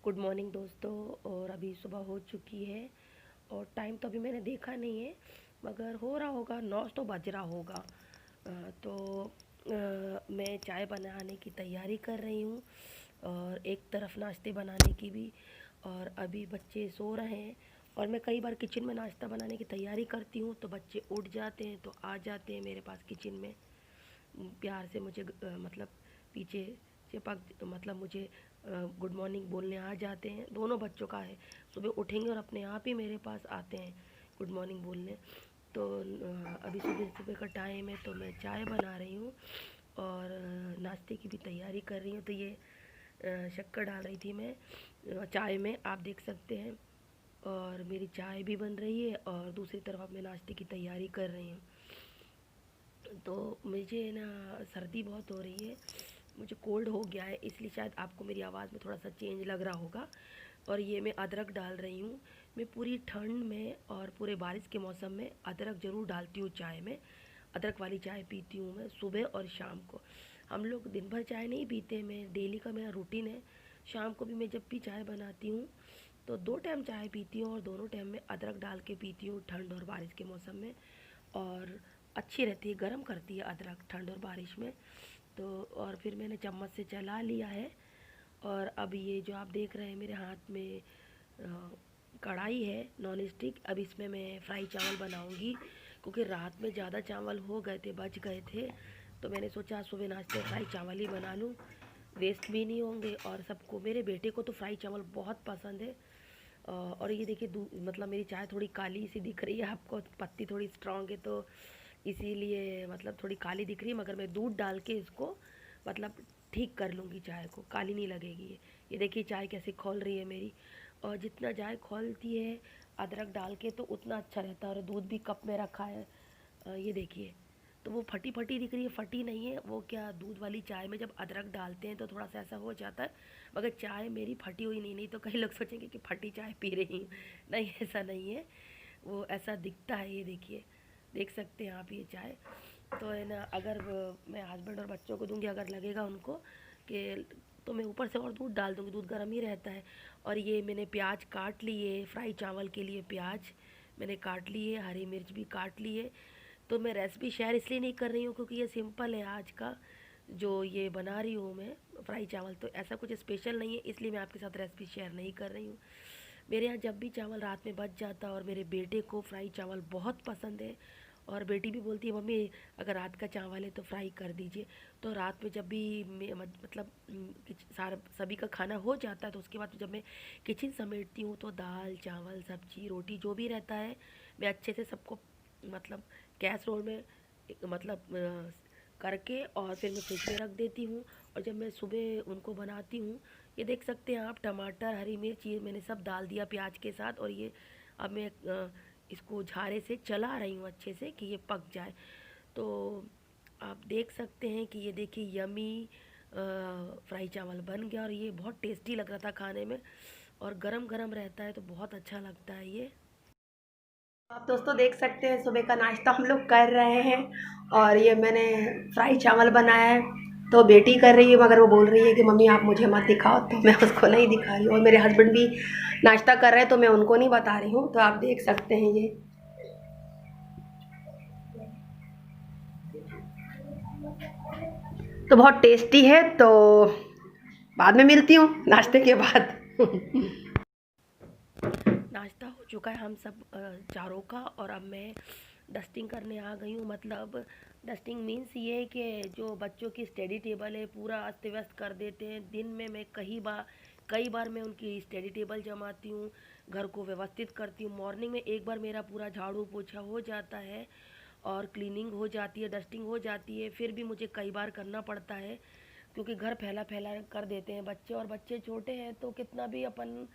Good morning दोस्तों। और अभी सुबह हो चुकी है और टाइम तो अभी मैंने देखा नहीं है, मगर हो रहा होगा 9 तो बज रहा होगा। तो मैं चाय बनाने की तैयारी कर रही हूँ और एक तरफ नाश्ते बनाने की भी। और अभी बच्चे सो रहे हैं और मैं कई बार किचन में नाश्ता बनाने की तैयारी करती हूँ तो बच्चे उठ जाते हैं, तो आ जाते हैं मेरे पास किचन में। प्यार से मुझे मतलब पीछे चिपक मतलब मुझे गुड मॉर्निंग बोलने आ जाते हैं। दोनों बच्चों का है, सुबह उठेंगे और अपने आप ही मेरे पास आते हैं गुड मॉर्निंग बोलने। तो अभी सुबह सुबह का टाइम है तो मैं चाय बना रही हूँ और नाश्ते की भी तैयारी कर रही हूँ। तो ये शक्कर डाल रही थी मैं चाय में, आप देख सकते हैं। और मेरी चाय भी बन रही है और दूसरी तरफ अब मैं नाश्ते की तैयारी कर रही हूँ। तो मुझे ना सर्दी बहुत हो रही है, मुझे कोल्ड हो गया है, इसलिए शायद आपको मेरी आवाज़ में थोड़ा सा चेंज लग रहा होगा। और ये मैं अदरक डाल रही हूँ। मैं पूरी ठंड में और पूरे बारिश के मौसम में अदरक ज़रूर डालती हूँ चाय में। अदरक वाली चाय पीती हूँ मैं सुबह और शाम को। हम लोग दिन भर चाय नहीं पीते, मैं डेली का मेरा रूटीन है। शाम को भी मैं जब भी चाय बनाती हूँ तो 2 टाइम चाय पीती हूँ और दोनों टाइम में अदरक डाल के पीती हूँ ठंड और बारिश के मौसम में। और अच्छी रहती है, गर्म करती है अदरक ठंड और बारिश में। तो और फिर मैंने चम्मच से चला लिया है। और अब ये जो आप देख रहे हैं मेरे हाथ में कढ़ाई है नॉन स्टिक, अब इसमें मैं फ्राई चावल बनाऊंगी, क्योंकि रात में ज़्यादा चावल हो गए थे, बच गए थे। तो मैंने सोचा सुबह नाश्ते फ्राई चावल ही बना लूँ, वेस्ट भी नहीं होंगे। और सबको, मेरे बेटे को तो फ्राई चावल बहुत पसंद है। और ये देखिए मतलब मेरी चाय थोड़ी काली सी दिख रही है आपको, पत्ती थोड़ी स्ट्रांग है तो इसीलिए मतलब थोड़ी काली दिख रही है, मगर मैं दूध डाल के इसको मतलब ठीक कर लूँगी, चाय को काली नहीं लगेगी ये देखिए चाय कैसे खौल रही है मेरी। और जितना चाय खौलती है अदरक डाल के तो उतना अच्छा रहता है। और दूध भी कप में रखा है, ये देखिए। तो वो फटी फटी दिख रही है, फटी नहीं है वो, क्या दूध वाली चाय में जब अदरक डालते हैं तो थोड़ा सा ऐसा हो जाता है, मगर चाय मेरी फटी हुई नहीं। नहीं तो कई लोग सोचेंगे कि फटी चाय पी रही हूँ, नहीं ऐसा नहीं है, वो ऐसा दिखता है। ये देखिए, देख सकते हैं आप ये चाय। तो है ना, अगर मैं हस्बैंड और बच्चों को दूंगी, अगर लगेगा उनको कि, तो मैं ऊपर से और दूध डाल दूंगी, दूध गर्म ही रहता है। और ये मैंने प्याज काट लिए फ्राई चावल के लिए, प्याज मैंने काट लिए, हरी मिर्च भी काट लिए। तो मैं रेसिपी शेयर इसलिए नहीं कर रही हूँ क्योंकि ये सिंपल है आज का जो ये बना रही हूँ मैं फ्राई चावल, तो ऐसा कुछ स्पेशल नहीं है, इसलिए मैं आपके साथ रेसिपी शेयर नहीं कर रही हूँ। मेरे यहाँ जब भी चावल रात में बच जाता है, और मेरे बेटे को फ्राई चावल बहुत पसंद है, और बेटी भी बोलती है मम्मी अगर रात का चावल है तो फ्राई कर दीजिए। तो रात में जब भी मतलब सारा सभी का खाना हो जाता है तो उसके बाद जब मैं किचन समेटती हूँ तो दाल चावल सब्जी रोटी जो भी रहता है मैं अच्छे से सबको मतलब कैसरोल में मतलब करके और फिर मैं फ्रिज में रख देती हूँ। और जब मैं सुबह उनको बनाती हूँ, ये देख सकते हैं आप, टमाटर हरी मिर्च ये मैंने सब डाल दिया प्याज के साथ। और ये अब मैं इसको झारे से चला रही हूँ अच्छे से कि ये पक जाए। तो आप देख सकते हैं कि ये देखिए यमी फ्राई चावल बन गया, और ये बहुत टेस्टी लग रहा था खाने में, और गरम गरम रहता है तो बहुत अच्छा लगता है ये। आप दोस्तों देख सकते हैं सुबह का नाश्ता हम लोग कर रहे हैं, और ये मैंने फ्राई चावल बनाया है। तो बेटी कर रही है, मगर वो बोल रही है कि मम्मी आप मुझे मत दिखाओ, तो मैं उसको नहीं दिखा रही हूँ। और मेरे हस्बैंड भी नाश्ता कर रहे हैं तो मैं उनको नहीं बता रही हूँ। तो आप देख सकते हैं ये तो बहुत टेस्टी है। तो बाद में मिलती हूँ नाश्ते के बाद। नाश्ता हो चुका है हम सब चारों का, और अब मैं डस्टिंग करने आ गई हूँ। मतलब डस्टिंग मीन्स ये कि जो बच्चों की स्टडी टेबल है पूरा अस्त व्यस्त कर देते हैं। दिन में मैं कई बार मैं उनकी स्टडी टेबल जमाती हूँ, घर को व्यवस्थित करती हूँ। मॉर्निंग में एक बार मेरा पूरा झाड़ू पोछा हो जाता है और क्लीनिंग हो जाती है, डस्टिंग हो जाती है। फिर भी मुझे कई बार करना पड़ता है क्योंकि घर फैला फैला कर देते हैं बच्चे, और बच्चे छोटे हैं तो कितना भी अपन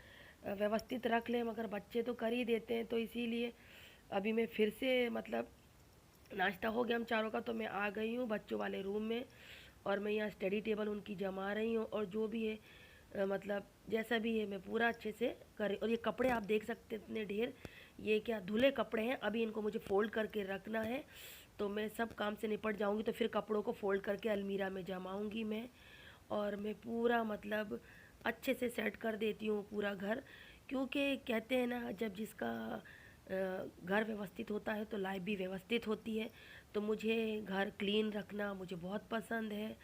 व्यवस्थित रख लें मगर बच्चे तो कर ही देते हैं। तो इसीलिए अभी मैं फिर से मतलब नाश्ता हो गया हम चारों का, तो मैं आ गई हूँ बच्चों वाले रूम में, और मैं यहाँ स्टडी टेबल उनकी जमा रही हूँ। और जो भी है मतलब जैसा भी है मैं पूरा अच्छे से कर। और ये कपड़े आप देख सकते हैं इतने ढेर, ये क्या धुले कपड़े हैं, अभी इनको मुझे फ़ोल्ड करके रखना है। तो मैं सब काम से निपट जाऊंगी तो फिर कपड़ों को फ़ोल्ड करके अलमीरा में जमाऊंगी मैं। और मैं पूरा मतलब अच्छे से सेट कर देती हूँ पूरा घर, क्योंकि कहते हैं ना, जब जिसका घर व्यवस्थित होता है तो लाइफ भी व्यवस्थित होती है। तो मुझे घर क्लीन रखना मुझे बहुत पसंद है,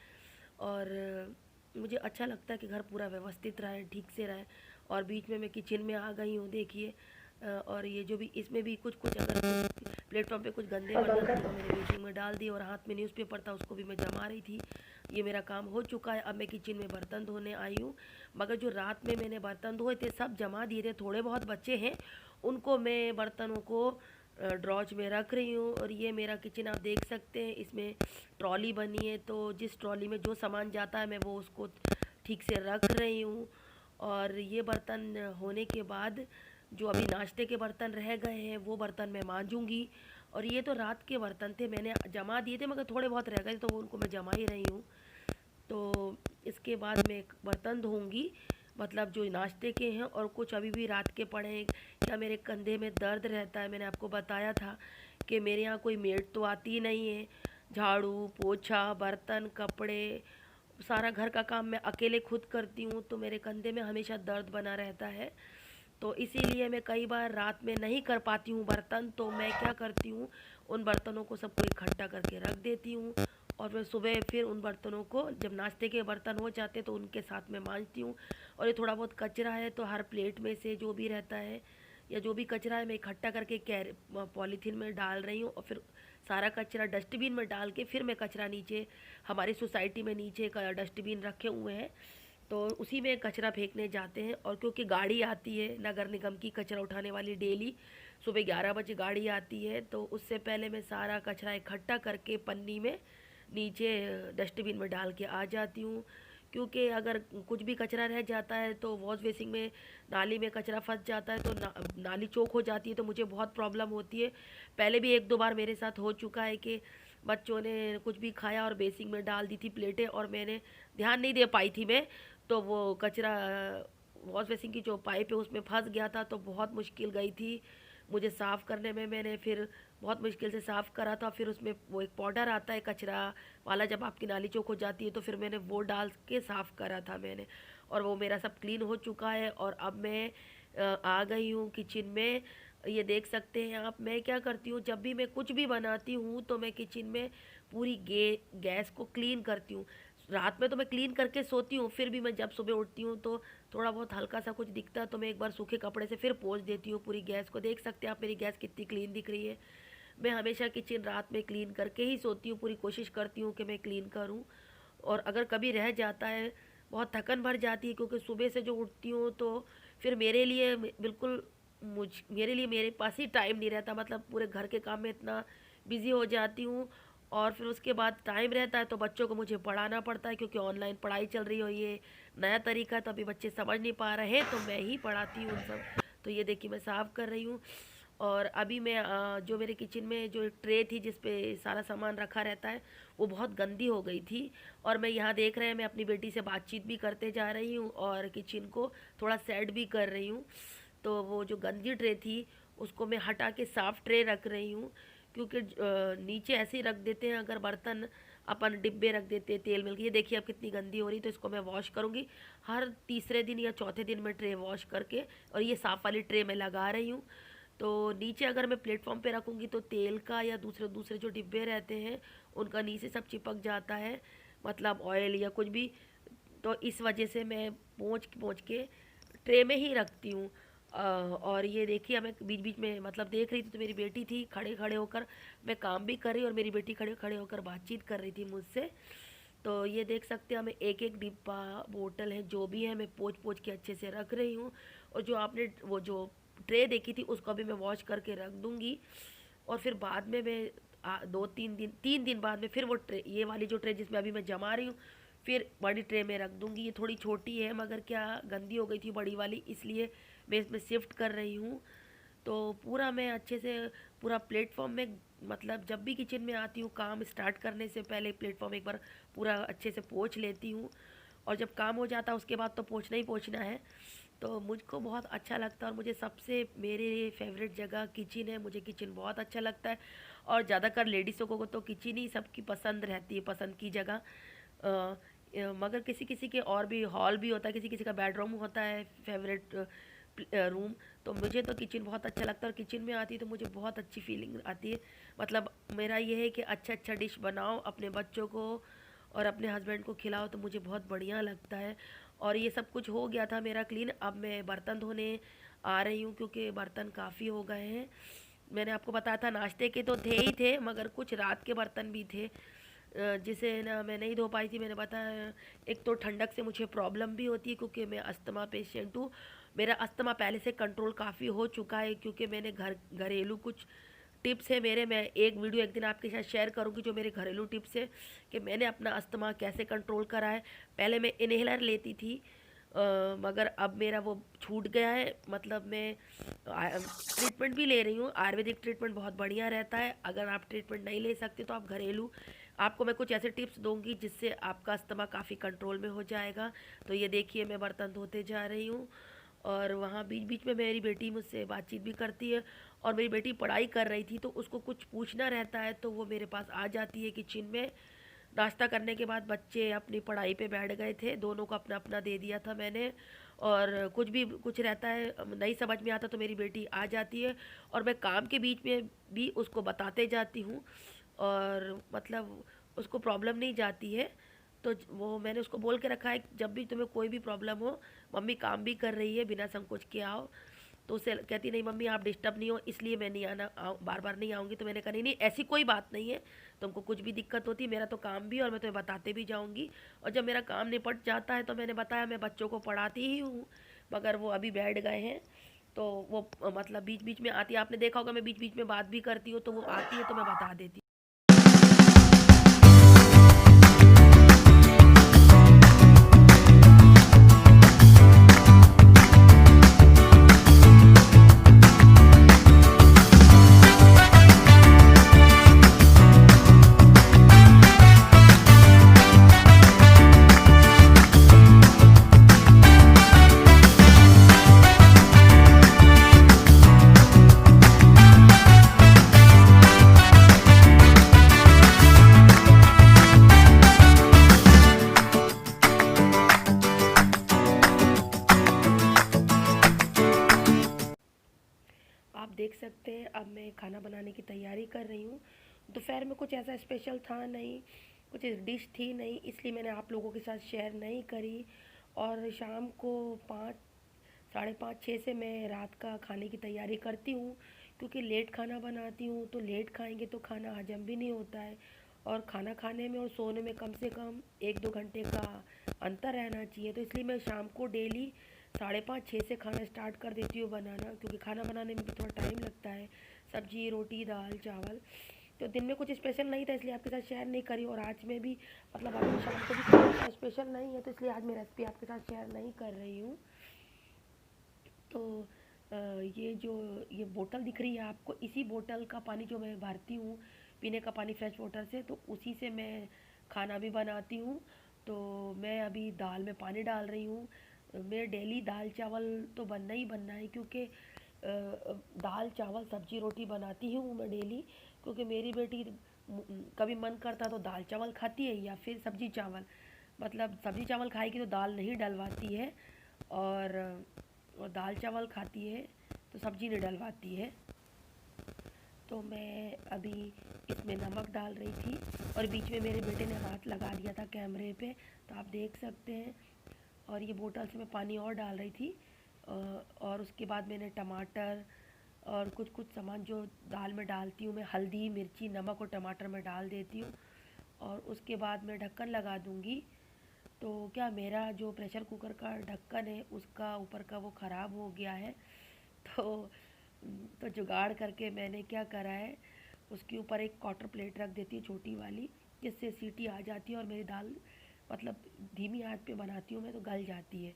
और मुझे अच्छा लगता है कि घर पूरा व्यवस्थित रहे, ठीक से रहे। और बीच में मैं किचन में आ गई हूँ, देखिए। और ये जो भी इसमें भी कुछ कुछ, अगर कुछ प्लेटफॉर्म पे कुछ गंदे बर्तन थे तो मैंने बेसिंग में डाल दिए, और हाथ में न्यूज़पेपर था उसको भी मैं जमा रही थी। ये मेरा काम हो चुका है। अब मैं किचन में बर्तन धोने आई हूँ। मगर जो रात में मैंने बर्तन धोए थे सब जमा दिए थे, थोड़े बहुत बच्चे हैं, उनको मैं बर्तनों को ड्रॉज में रख रही हूँ। और ये मेरा किचन आप देख सकते हैं, इसमें ट्रॉली बनी है, तो जिस ट्रॉली में जो सामान जाता है मैं वो उसको ठीक से रख रही हूँ। और ये बर्तन होने के बाद जो अभी नाश्ते के बर्तन रह गए हैं वो बर्तन मैं मांजूंगी। और ये तो रात के बर्तन थे, मैंने जमा दिए थे, मगर थोड़े बहुत रह गए तो वो उनको मैं जमा ही रही हूँ। तो इसके बाद मैं बर्तन धोऊंगी, मतलब जो नाश्ते के हैं, और कुछ अभी भी रात के पड़े हैं। क्या मेरे कंधे में दर्द रहता है, मैंने आपको बताया था कि मेरे यहाँ कोई मेड तो आती ही नहीं है। झाड़ू पोछा बर्तन कपड़े सारा घर का काम मैं अकेले खुद करती हूँ, तो मेरे कंधे में हमेशा दर्द बना रहता है। तो इसीलिए मैं कई बार रात में नहीं कर पाती हूँ बर्तन, तो मैं क्या करती हूँ, उन बर्तनों को सबको इकट्ठा करके रख देती हूँ। और फिर सुबह फिर उन बर्तनों को, जब नाश्ते के बर्तन हो जाते तो उनके साथ में मांजती हूँ। और ये थोड़ा बहुत कचरा है तो हर प्लेट में से जो भी रहता है या जो भी कचरा है मैं इकट्ठा करके पॉलीथीन में डाल रही हूँ। और फिर सारा कचरा डस्टबिन में डाल के फिर मैं कचरा नीचे, हमारी सोसाइटी में नीचे का डस्टबिन रखे हुए हैं, तो उसी में कचरा फेंकने जाते हैं। और क्योंकि गाड़ी आती है नगर निगम की कचरा उठाने वाली, डेली सुबह 11 बजे गाड़ी आती है, तो उससे पहले मैं सारा कचरा इकट्ठा करके पन्नी में नीचे डस्टबिन में डाल के आ जाती हूँ। क्योंकि अगर कुछ भी कचरा रह जाता है तो वॉश बेसिन में, नाली में कचरा फंस जाता है तो नाली चौक हो जाती है, तो मुझे बहुत प्रॉब्लम होती है। पहले भी एक दो बार मेरे साथ हो चुका है कि बच्चों ने कुछ भी खाया और बेसिन में डाल दी थी प्लेटें, और मैंने ध्यान नहीं दे पाई थी मैं, तो वो कचरा वॉश बेसिन की जो पाइप है उसमें फंस गया था, तो बहुत मुश्किल गई थी मुझे साफ़ करने में। मैंने फिर बहुत मुश्किल से साफ़ करा था। फिर उसमें वो एक पाउडर आता है कचरा वाला, जब आपकी नाली चौक हो जाती है तो फिर मैंने वो डाल के साफ़ करा था मैंने, और वो मेरा सब क्लीन हो चुका है। और अब मैं आ गई हूँ किचन में। ये देख सकते हैं आप, मैं क्या करती हूँ, जब भी मैं कुछ भी बनाती हूँ तो मैं किचन में पूरी गैस को क्लीन करती हूँ। रात में तो मैं क्लीन करके सोती हूँ, फिर भी मैं जब सुबह उठती हूँ तो थोड़ा बहुत हल्का सा कुछ दिखता है तो मैं एक बार सूखे कपड़े से फिर पोंछ देती हूँ पूरी गैस को। देख सकते हैं आप मेरी गैस कितनी क्लीन दिख रही है। मैं हमेशा किचन रात में क्लीन करके ही सोती हूँ, पूरी कोशिश करती हूँ कि मैं क्लीन करूँ। और अगर कभी रह जाता है, बहुत थकन भर जाती है, क्योंकि सुबह से जो उठती हूँ तो फिर मेरे लिए बिल्कुल, मेरे लिए मेरे पास ही टाइम नहीं रहता, मतलब पूरे घर के काम में इतना बिज़ी हो जाती हूँ। और फिर उसके बाद टाइम रहता है तो बच्चों को मुझे पढ़ाना पड़ता है, क्योंकि ऑनलाइन पढ़ाई चल रही हो, ये नया तरीका है, तो अभी बच्चे समझ नहीं पा रहे हैं तो मैं ही पढ़ाती हूँ उन सब। तो ये देखिए मैं साफ़ कर रही हूँ। और अभी मैं जो मेरे किचन में जो ट्रे थी जिस पे सारा सामान रखा रहता है वो बहुत गंदी हो गई थी। और मैं यहाँ देख रहे हैं, मैं अपनी बेटी से बातचीत भी करते जा रही हूँ और किचन को थोड़ा सेट भी कर रही हूँ। तो वो जो गंदी ट्रे थी उसको मैं हटा के साफ़ ट्रे रख रही हूँ, क्योंकि नीचे ऐसे ही रख देते हैं अगर बर्तन, अपन डिब्बे रख देते हैं तेल मिल के। ये देखिए अब कितनी गंदी हो रही, तो इसको मैं वॉश करूँगी हर तीसरे दिन या चौथे दिन में ट्रे वॉश करके। और ये साफ़ वाली ट्रे मैं लगा रही हूँ। तो नीचे अगर मैं प्लेटफॉर्म पे रखूँगी तो तेल का या दूसरे दूसरे जो डिब्बे रहते हैं उनका नीचे सब चिपक जाता है, मतलब ऑयल या कुछ भी। तो इस वजह से मैं पोंछ पोंछ के ट्रे में ही रखती हूँ। और ये देखिए मैं बीच बीच में मतलब देख रही थी तो मेरी बेटी थी खड़े खड़े होकर, मैं काम भी कर रही और मेरी बेटी खड़े खड़े होकर बातचीत कर रही थी मुझसे। तो ये देख सकते हैं, मैं एक एक डिब्बा बोतल है जो भी है मैं पोंछ पोंछ के अच्छे से रख रही हूँ। और जो आपने वो जो ट्रे देखी थी उसको भी मैं वॉश करके रख दूँगी। और फिर बाद में मैं 2-3 दिन 3 दिन बाद में फिर वो ट्रे, ये वाली जो ट्रे जिसमें अभी मैं जमा रही हूँ, फिर बड़ी ट्रे में रख दूँगी। ये थोड़ी छोटी है मगर क्या गंदी हो गई थी बड़ी वाली, इसलिए मैं इसमें शिफ्ट कर रही हूँ। तो पूरा मैं अच्छे से पूरा प्लेटफॉर्म में, मतलब जब भी किचन में आती हूँ काम स्टार्ट करने से पहले प्लेटफॉर्म एक बार पूरा अच्छे से पोंछ लेती हूँ। और जब काम हो जाता है उसके बाद तो पोंछना ही पोंछना है। तो मुझको बहुत अच्छा लगता है, और मुझे सबसे मेरे फेवरेट जगह किचन है, मुझे किचन बहुत अच्छा लगता है। और ज़्यादातर लेडीज़ों को तो किचन ही सबकी पसंद रहती है, पसंद की जगह। मगर किसी किसी के और भी हॉल भी होता है, किसी किसी का बेडरूम होता है फेवरेट रूम। तो मुझे तो किचन बहुत अच्छा लगता है, और किचन में आती है तो मुझे बहुत अच्छी फीलिंग आती है। मतलब मेरा ये है कि अच्छा अच्छा डिश बनाओ, अपने बच्चों को और अपने हस्बैंड को खिलाओ, तो मुझे बहुत बढ़िया लगता है। और ये सब कुछ हो गया था मेरा क्लीन। अब मैं बर्तन धोने आ रही हूँ, क्योंकि बर्तन काफ़ी हो गए हैं। मैंने आपको बताया था नाश्ते के तो थे ही थे, मगर कुछ रात के बर्तन भी थे, जिसे ना मैं नहीं धो पाई थी। मैंने बताया, एक तो ठंडक से मुझे प्रॉब्लम भी होती है, क्योंकि मैं अस्थमा पेशेंट हूँ। मेरा अस्थमा पहले से कंट्रोल काफ़ी हो चुका है, क्योंकि मैंने घरेलू कुछ टिप्स है मेरे। मैं एक वीडियो एक दिन आपके साथ शेयर करूंगी, जो मेरे घरेलू टिप्स है कि मैंने अपना अस्थमा कैसे कंट्रोल करा है। पहले मैं इन्हेलर लेती थी, मगर अब मेरा वो छूट गया है। मतलब मैं ट्रीटमेंट भी ले रही हूँ। आयुर्वेदिक ट्रीटमेंट बहुत बढ़िया रहता है। अगर आप ट्रीटमेंट नहीं ले सकते तो आप घरेलू, आपको मैं कुछ ऐसे टिप्स दूंगी जिससे आपका अस्थमा काफ़ी कंट्रोल में हो जाएगा। तो ये देखिए, मैं बर्तन धोते जा रही हूँ, और वहाँ बीच बीच में मेरी बेटी मुझसे बातचीत भी करती है। और मेरी बेटी पढ़ाई कर रही थी, तो उसको कुछ पूछना रहता है तो वो मेरे पास आ जाती है किचन में। नाश्ता करने के बाद बच्चे अपनी पढ़ाई पे बैठ गए थे, दोनों को अपना अपना दे दिया था मैंने। और कुछ भी कुछ रहता है नहीं समझ में आता तो मेरी बेटी आ जाती है, और मैं काम के बीच में भी उसको बताते जाती हूँ। और मतलब उसको प्रॉब्लम नहीं जाती है। तो वो मैंने उसको बोल के रखा है, जब भी तुम्हें कोई भी प्रॉब्लम हो, मम्मी काम भी कर रही है, बिना संकोच के आओ। तो उसे कहती, नहीं मम्मी आप डिस्टर्ब नहीं हो, इसलिए मैं नहीं आना, बार बार नहीं आऊँगी। तो मैंने कहा, नहीं नहीं ऐसी कोई बात नहीं है, तुमको कुछ भी दिक्कत होती है, मेरा तो काम भी, और मैं तुम्हें बताते भी जाऊँगी। और जब मेरा काम निपट जाता है तो मैंने बताया, मैं बच्चों को पढ़ाती ही हूँ, मगर वो अभी बैठ गए हैं। तो वो मतलब बीच बीच में आती है, आपने देखा होगा मैं बीच बीच में बात भी करती हूँ, तो वो आती है तो मैं बता देती हूँ। आप देख सकते हैं, अब मैं खाना बनाने की तैयारी कर रही हूँ। दोपहर में कुछ ऐसा स्पेशल था नहीं, कुछ डिश थी नहीं, इसलिए मैंने आप लोगों के साथ शेयर नहीं करी। और शाम को 5, साढ़े 5, 6 से मैं रात का खाने की तैयारी करती हूँ, क्योंकि लेट खाना बनाती हूँ तो लेट खाएंगे तो खाना हजम भी नहीं होता है। और खाना खाने में और सोने में कम से कम 1-2 घंटे का अंतर रहना चाहिए। तो इसलिए मैं शाम को डेली 5:30-6 से खाना स्टार्ट कर देती हूँ बनाना, क्योंकि खाना बनाने में भी थोड़ा टाइम लगता है। सब्जी, रोटी, दाल, चावल। तो दिन में कुछ स्पेशल नहीं था, इसलिए आपके साथ शेयर नहीं करी। और आज में भी मतलब आज शाम को भी कुछ स्पेशल नहीं है, तो इसलिए आज मैं रेसिपी आपके साथ शेयर नहीं कर रही हूँ। तो ये जो ये बोतल दिख रही है आपको, इसी बोतल का पानी जो मैं भरती हूँ, पीने का पानी फ्रेश वाटर से, तो उसी से मैं खाना भी बनाती हूँ। तो मैं अभी दाल में पानी डाल रही हूँ। मेरे डेली दाल चावल तो बनना ही बनना है, क्योंकि दाल चावल सब्जी रोटी बनाती हूँ मैं डेली। क्योंकि मेरी बेटी कभी मन करता तो दाल चावल खाती है, या फिर सब्जी चावल। मतलब सब्जी चावल खाएगी तो दाल नहीं डलवाती है, और दाल चावल खाती है तो सब्जी नहीं डलवाती है। तो मैं अभी इसमें नमक डाल रही थी, और बीच में मेरे बेटे ने हाथ लगा दिया था कैमरे पे, तो आप देख सकते हैं। और ये बोतल से मैं पानी और डाल रही थी। और उसके बाद मैंने टमाटर और कुछ कुछ सामान जो दाल में डालती हूँ मैं, हल्दी, मिर्ची, नमक और टमाटर में डाल देती हूँ। और उसके बाद मैं ढक्कन लगा दूँगी। तो क्या मेरा जो प्रेशर कुकर का ढक्कन है, उसका ऊपर का वो ख़राब हो गया है। तो तो जुगाड़ करके मैंने क्या करा है, उसके ऊपर एक क्वार्टर प्लेट रख देती हूँ छोटी वाली, जिससे सीटी आ जाती है, और मेरी दाल मतलब धीमी आंच पे बनाती हूँ मैं, तो गल जाती है।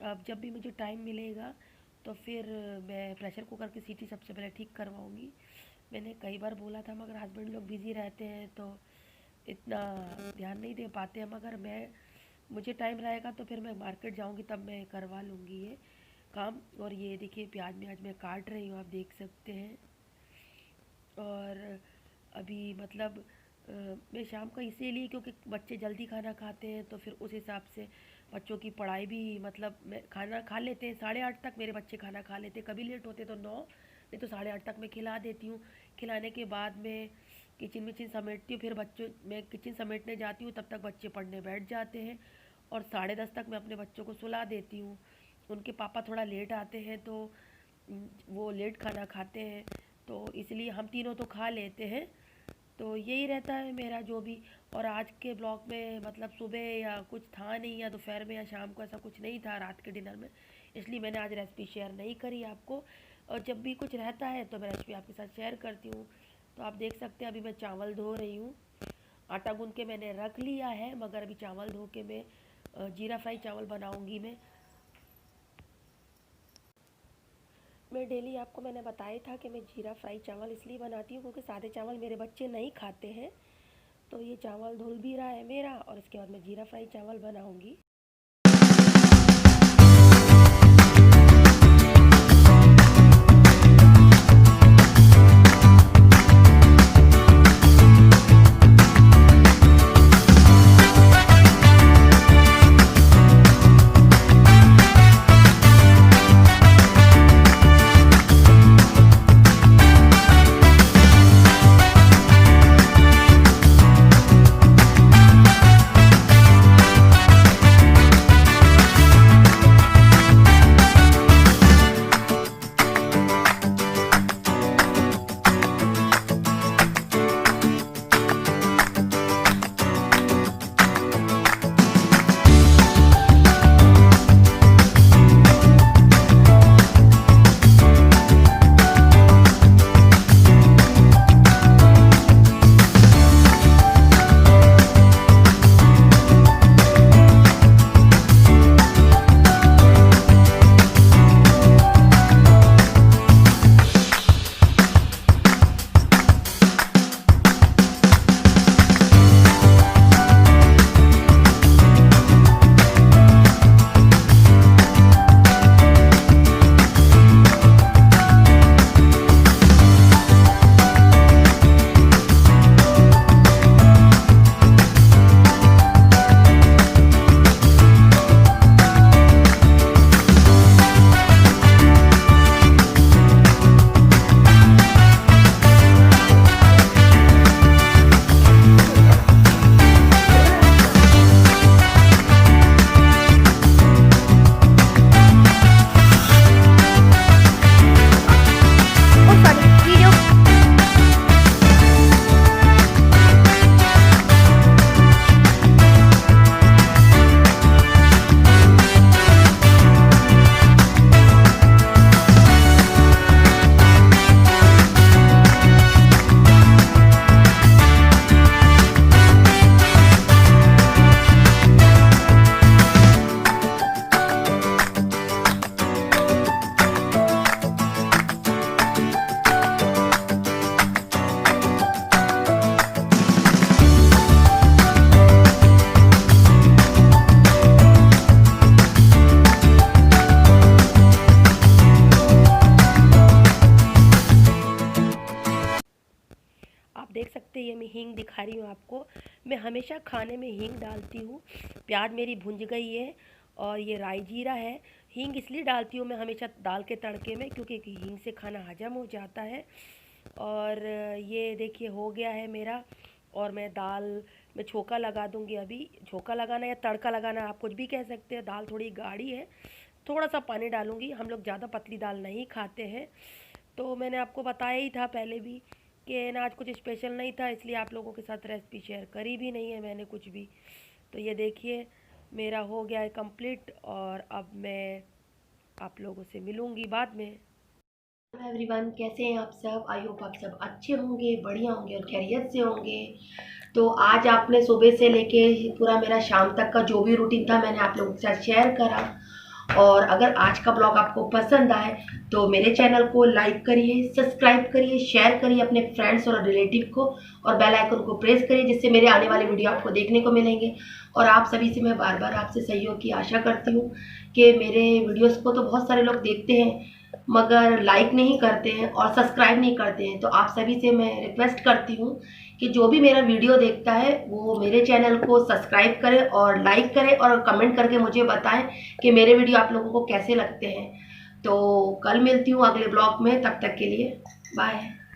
अब जब भी मुझे टाइम मिलेगा तो फिर मैं प्रेशर कुकर की सीटी सबसे पहले ठीक करवाऊँगी। मैंने कई बार बोला था, मगर हस्बैंड लोग बिज़ी रहते हैं तो इतना ध्यान नहीं दे पाते हैं। मगर मैं, मुझे टाइम रहेगा तो फिर मैं मार्केट जाऊंगी, तब मैं करवा लूँगी ये काम। और ये देखिए, प्याज में आज मैं काट रही हूँ, आप देख सकते हैं। और अभी मतलब मैं शाम का इसीलिए क्योंकि बच्चे जल्दी खाना खाते हैं, तो फिर उस हिसाब से बच्चों की पढ़ाई भी, मतलब मैं खाना खा लेते हैं 8:30 तक मेरे बच्चे खाना खा लेते हैं, कभी लेट होते तो 9, नहीं तो 8:30 तक मैं खिला देती हूँ। खिलाने के बाद मैं किचन विचन समेटती हूँ, फिर बच्चों मैं किचन समेटने जाती हूँ, तब तक बच्चे पढ़ने बैठ जाते हैं और 10:30 तक मैं अपने बच्चों को सुला देती हूँ। उनके पापा थोड़ा लेट आते हैं तो वो लेट खाना खाते हैं, तो इसलिए हम तीनों तो खा लेते हैं। तो यही रहता है मेरा जो भी। और आज के ब्लॉग में मतलब सुबह या कुछ था नहीं, या दोपहर में या शाम को ऐसा कुछ नहीं था रात के डिनर में, इसलिए मैंने आज रेसिपी शेयर नहीं करी आपको। और जब भी कुछ रहता है तो मैं रेसिपी आपके साथ शेयर करती हूँ। तो आप देख सकते हैं अभी मैं चावल धो रही हूँ। आटा गूंद के मैंने रख लिया है, मगर अभी चावल धो के मैं जीरा फ्राई चावल बनाऊँगी। मैं डेली आपको मैंने बताया था कि मैं जीरा फ्राई चावल इसलिए बनाती हूँ क्योंकि सादे चावल मेरे बच्चे नहीं खाते हैं। तो ये चावल धुल भी रहा है मेरा, और इसके बाद मैं जीरा फ्राई चावल बनाऊँगी। देख सकते हैं ये मैं हींग दिखा रही हूँ आपको। मैं हमेशा खाने में हींग डालती हूँ। प्याज मेरी भुंज गई है और ये राई जीरा है। हींग इसलिए डालती हूँ मैं हमेशा दाल के तड़के में, क्योंकि हींग से खाना हजम हो जाता है। और ये देखिए हो गया है मेरा, और मैं दाल में छोंका लगा दूँगी अभी। छोंका लगाना या तड़का लगाना आप कुछ भी कह सकते हैं। दाल थोड़ी गाढ़ी है, थोड़ा सा पानी डालूँगी। हम लोग ज़्यादा पतली दाल नहीं खाते हैं। तो मैंने आपको बताया ही था पहले भी कि ना आज कुछ स्पेशल नहीं था, इसलिए आप लोगों के साथ रेसिपी शेयर करी भी नहीं है मैंने कुछ भी। तो ये देखिए मेरा हो गया है कंप्लीट, और अब मैं आप लोगों से मिलूँगी बाद में। हेलो एवरीवन, कैसे हैं आप सब? आई होप आप सब अच्छे होंगे, बढ़िया होंगे और खैरियत से होंगे। तो आज आपने सुबह से लेके पूरा मेरा शाम तक का जो भी रूटीन था मैंने आप लोगों के साथ शेयर करा। और अगर आज का ब्लॉग आपको पसंद आए तो मेरे चैनल को लाइक करिए, सब्सक्राइब करिए, शेयर करिए अपने फ्रेंड्स और रिलेटिव को, और बेल आइकन को प्रेस करिए, जिससे मेरे आने वाले वीडियो आपको देखने को मिलेंगे। और आप सभी से मैं बार बार आपसे सहयोग की आशा करती हूँ कि मेरे वीडियोस को तो बहुत सारे लोग देखते हैं, मगर लाइक नहीं करते हैं और सब्सक्राइब नहीं करते हैं। तो आप सभी से मैं रिक्वेस्ट करती हूँ कि जो भी मेरा वीडियो देखता है वो मेरे चैनल को सब्सक्राइब करे और लाइक करे और कमेंट करके मुझे बताएं कि मेरे वीडियो आप लोगों को कैसे लगते हैं। तो कल मिलती हूँ अगले ब्लॉग में, तब तक के लिए बाय।